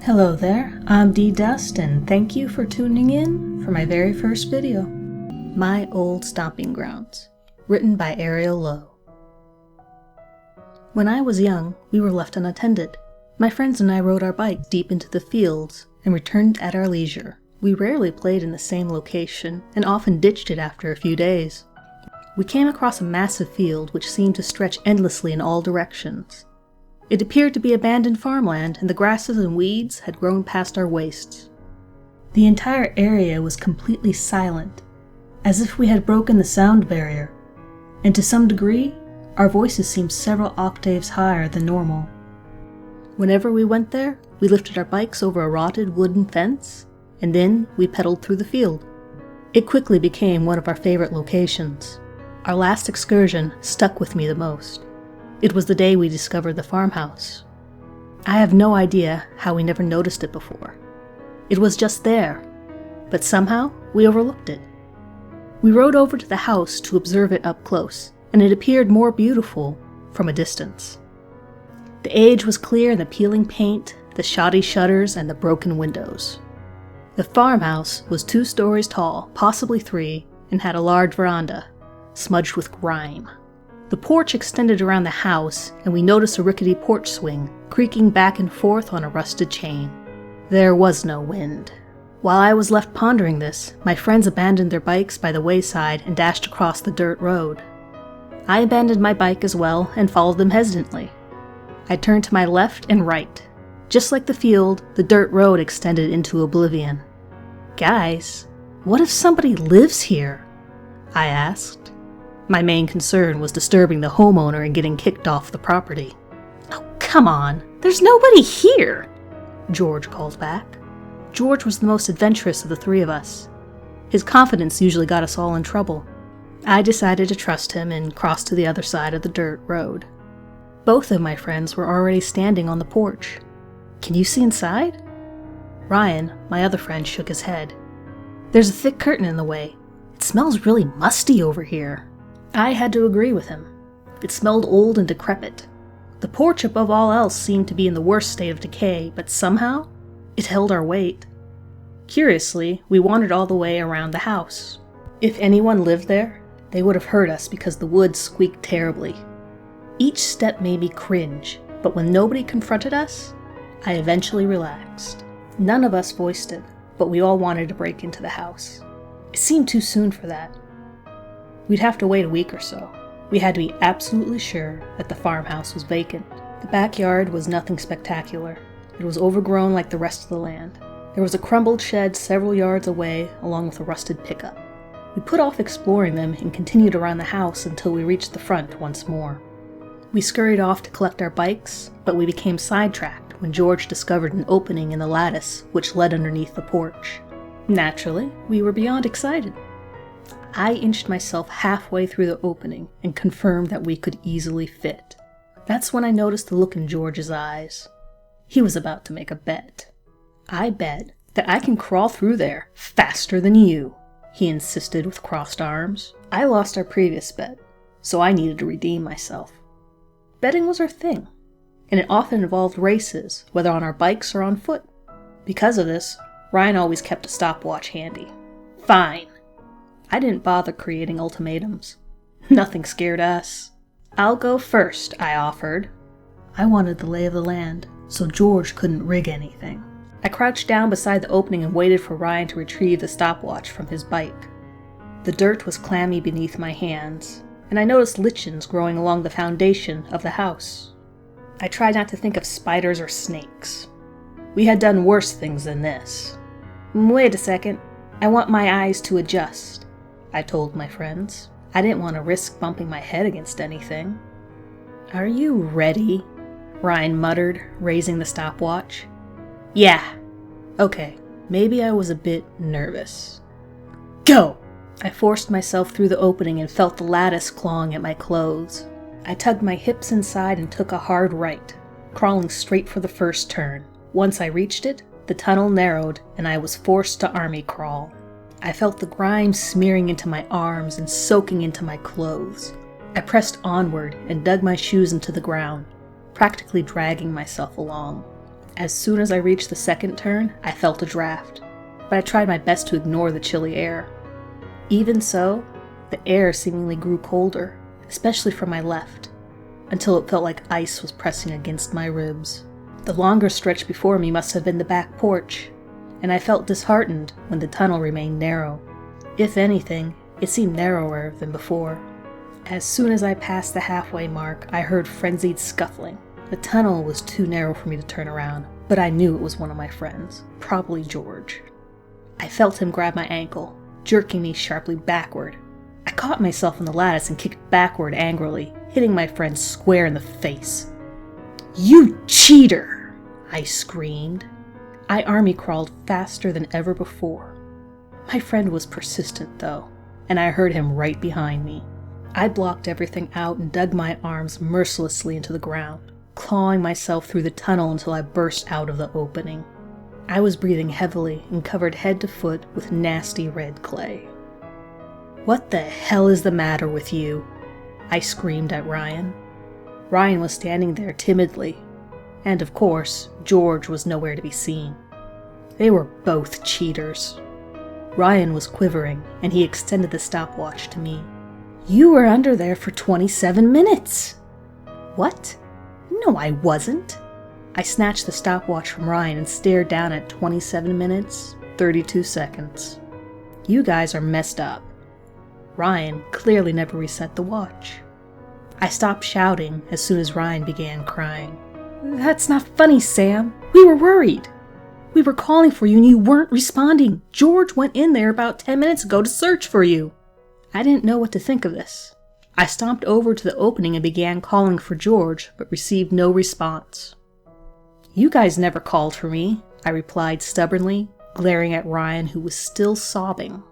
Hello there, I'm D-Dust and thank you for tuning in for my very first video, My Old Stomping Grounds, written by Ariel Lowe. When I was young, we were left unattended. My friends and I rode our bikes deep into the fields and returned at our leisure. We rarely played in the same location and often ditched it after a few days. We came across a massive field which seemed to stretch endlessly in all directions. It appeared to be abandoned farmland, and the grasses and weeds had grown past our waists. The entire area was completely silent, as if we had broken the sound barrier, and to some degree, our voices seemed several octaves higher than normal. Whenever we went there, we lifted our bikes over a rotted wooden fence, and then we pedaled through the field. It quickly became one of our favorite locations. Our last excursion stuck with me the most. It was the day we discovered the farmhouse. I have no idea how we never noticed it before. It was just there, but somehow we overlooked it. We rode over to the house to observe it up close, and it appeared more beautiful from a distance. The age was clear in the peeling paint, the shoddy shutters, and the broken windows. The farmhouse was 2 stories tall, possibly 3, and had a large veranda, smudged with grime. The porch extended around the house, and we noticed a rickety porch swing, creaking back and forth on a rusted chain. There was no wind. While I was left pondering this, my friends abandoned their bikes by the wayside and dashed across the dirt road. I abandoned my bike as well and followed them hesitantly. I turned to my left and right. Just like the field, the dirt road extended into oblivion. "Guys, what if somebody lives here?" I asked. My main concern was disturbing the homeowner and getting kicked off the property. "Oh, come on, there's nobody here," George called back. George was the most adventurous of the 3 of us. His confidence usually got us all in trouble. I decided to trust him and crossed to the other side of the dirt road. Both of my friends were already standing on the porch. "Can you see inside?" Ryan, my other friend, shook his head. "There's a thick curtain in the way. It smells really musty over here." I had to agree with him. It smelled old and decrepit. The porch above all else seemed to be in the worst state of decay, but somehow, it held our weight. Curiously, we wandered all the way around the house. If anyone lived there, they would have heard us because the wood squeaked terribly. Each step made me cringe, but when nobody confronted us, I eventually relaxed. None of us voiced it, but we all wanted to break into the house. It seemed too soon for that. We'd have to wait a week or so. We had to be absolutely sure that the farmhouse was vacant. The backyard was nothing spectacular. It was overgrown like the rest of the land. There was a crumbled shed several yards away, along with a rusted pickup. We put off exploring them and continued around the house until we reached the front once more. We scurried off to collect our bikes, but we became sidetracked when George discovered an opening in the lattice which led underneath the porch. Naturally, we were beyond excited. I inched myself halfway through the opening and confirmed that we could easily fit. That's when I noticed the look in George's eyes. He was about to make a bet. "I bet that I can crawl through there faster than you," he insisted with crossed arms. I lost our previous bet, so I needed to redeem myself. Betting was our thing, and it often involved races, whether on our bikes or on foot. Because of this, Ryan always kept a stopwatch handy. Fine. I didn't bother creating ultimatums. Nothing scared us. "I'll go first," I offered. I wanted the lay of the land, so George couldn't rig anything. I crouched down beside the opening and waited for Ryan to retrieve the stopwatch from his bike. The dirt was clammy beneath my hands, and I noticed lichens growing along the foundation of the house. I tried not to think of spiders or snakes. We had done worse things than this. "Wait a second. I want my eyes to adjust," I told my friends. I didn't want to risk bumping my head against anything. "Are you ready?" Ryan muttered, raising the stopwatch. "Yeah." Okay, maybe I was a bit nervous. "Go!" I forced myself through the opening and felt the lattice clawing at my clothes. I tugged my hips inside and took a hard right, crawling straight for the first turn. Once I reached it, the tunnel narrowed and I was forced to army crawl. I felt the grime smearing into my arms and soaking into my clothes. I pressed onward and dug my shoes into the ground, practically dragging myself along. As soon as I reached the second turn, I felt a draft, but I tried my best to ignore the chilly air. Even so, the air seemingly grew colder, especially from my left, until it felt like ice was pressing against my ribs. The longer stretch before me must have been the back porch, and I felt disheartened when the tunnel remained narrow. If anything, it seemed narrower than before. As soon as I passed the halfway mark, I heard frenzied scuffling. The tunnel was too narrow for me to turn around, but I knew it was one of my friends, probably George. I felt him grab my ankle, jerking me sharply backward. I caught myself on the lattice and kicked backward angrily, hitting my friend square in the face. "You cheater!" I screamed. I army crawled faster than ever before. My friend was persistent, though, and I heard him right behind me. I blocked everything out and dug my arms mercilessly into the ground, clawing myself through the tunnel until I burst out of the opening. I was breathing heavily and covered head to foot with nasty red clay. "What the hell is the matter with you?" I screamed at Ryan. Ryan was standing there timidly, and of course, George was nowhere to be seen. They were both cheaters. Ryan was quivering, and he extended the stopwatch to me. "You were under there for 27 minutes!" "What? No, I wasn't!" I snatched the stopwatch from Ryan and stared down at 27 minutes, 32 seconds. "You guys are messed up." Ryan clearly never reset the watch. I stopped shouting as soon as Ryan began crying. "That's not funny, Sam. We were worried. We were calling for you and you weren't responding. George went in there about 10 minutes ago to search for you." I didn't know what to think of this. I stomped over to the opening and began calling for George, but received no response. "You guys never called for me," I replied stubbornly, glaring at Ryan, who was still sobbing.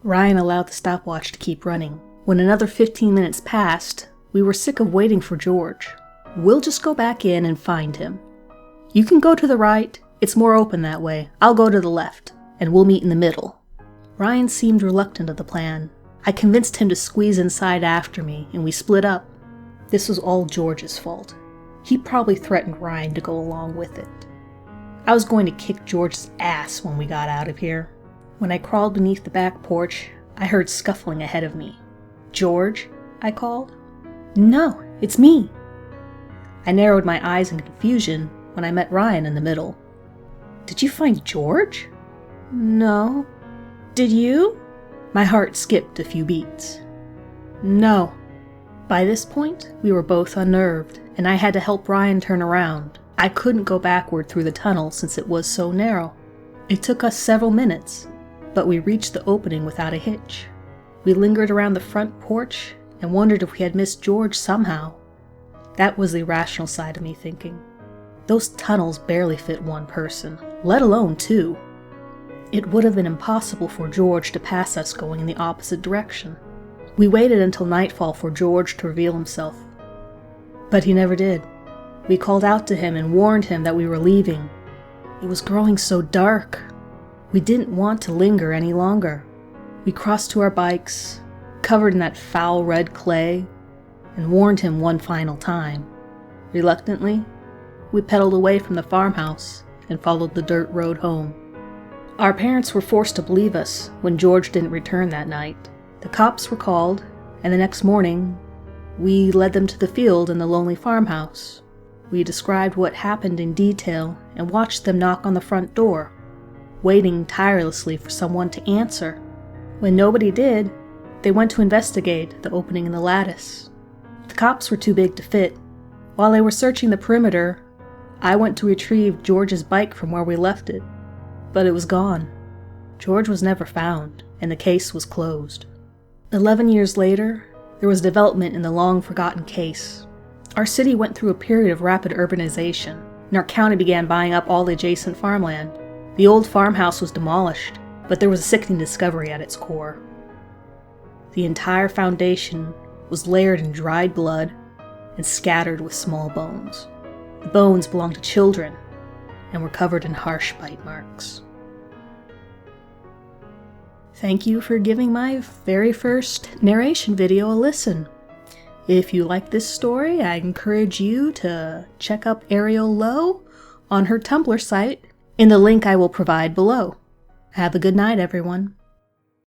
Ryan allowed the stopwatch to keep running. When another 15 minutes passed, we were sick of waiting for George. "We'll just go back in and find him. You can go to the right, it's more open that way. I'll go to the left, and we'll meet in the middle." Ryan seemed reluctant of the plan. I convinced him to squeeze inside after me, and we split up. This was all George's fault. He probably threatened Ryan to go along with it. I was going to kick George's ass when we got out of here. When I crawled beneath the back porch, I heard scuffling ahead of me. "George?" I called. "No, it's me." I narrowed my eyes in confusion when I met Ryan in the middle. "Did you find George?" "No." "Did you?" My heart skipped a few beats. "No." By this point, we were both unnerved, and I had to help Ryan turn around. I couldn't go backward through the tunnel since it was so narrow. It took us several minutes, but we reached the opening without a hitch. We lingered around the front porch and wondered if we had missed George somehow. That was the irrational side of me thinking. Those tunnels barely fit one person, let alone two. It would have been impossible for George to pass us going in the opposite direction. We waited until nightfall for George to reveal himself, but he never did. We called out to him and warned him that we were leaving. It was growing so dark. We didn't want to linger any longer. We crossed to our bikes, covered in that foul red clay, and warned him one final time. Reluctantly, we pedaled away from the farmhouse and followed the dirt road home. Our parents were forced to believe us when George didn't return that night. The cops were called, and the next morning, we led them to the field in the lonely farmhouse. We described what happened in detail and watched them knock on the front door, waiting tirelessly for someone to answer. When nobody did, they went to investigate the opening in the lattice. The cops were too big to fit. While they were searching the perimeter, I went to retrieve George's bike from where we left it, but it was gone. George was never found, and the case was closed. 11 years later, there was development in the long-forgotten case. Our city went through a period of rapid urbanization, and our county began buying up all the adjacent farmland. The old farmhouse was demolished, but there was a sickening discovery at its core. The entire foundation was layered in dried blood and scattered with small bones. The bones belonged to children and were covered in harsh bite marks. Thank you for giving my very first narration video a listen. If you like this story, I encourage you to check out Ariel Lowe on her Tumblr site in the link I will provide below. Have a good night, everyone.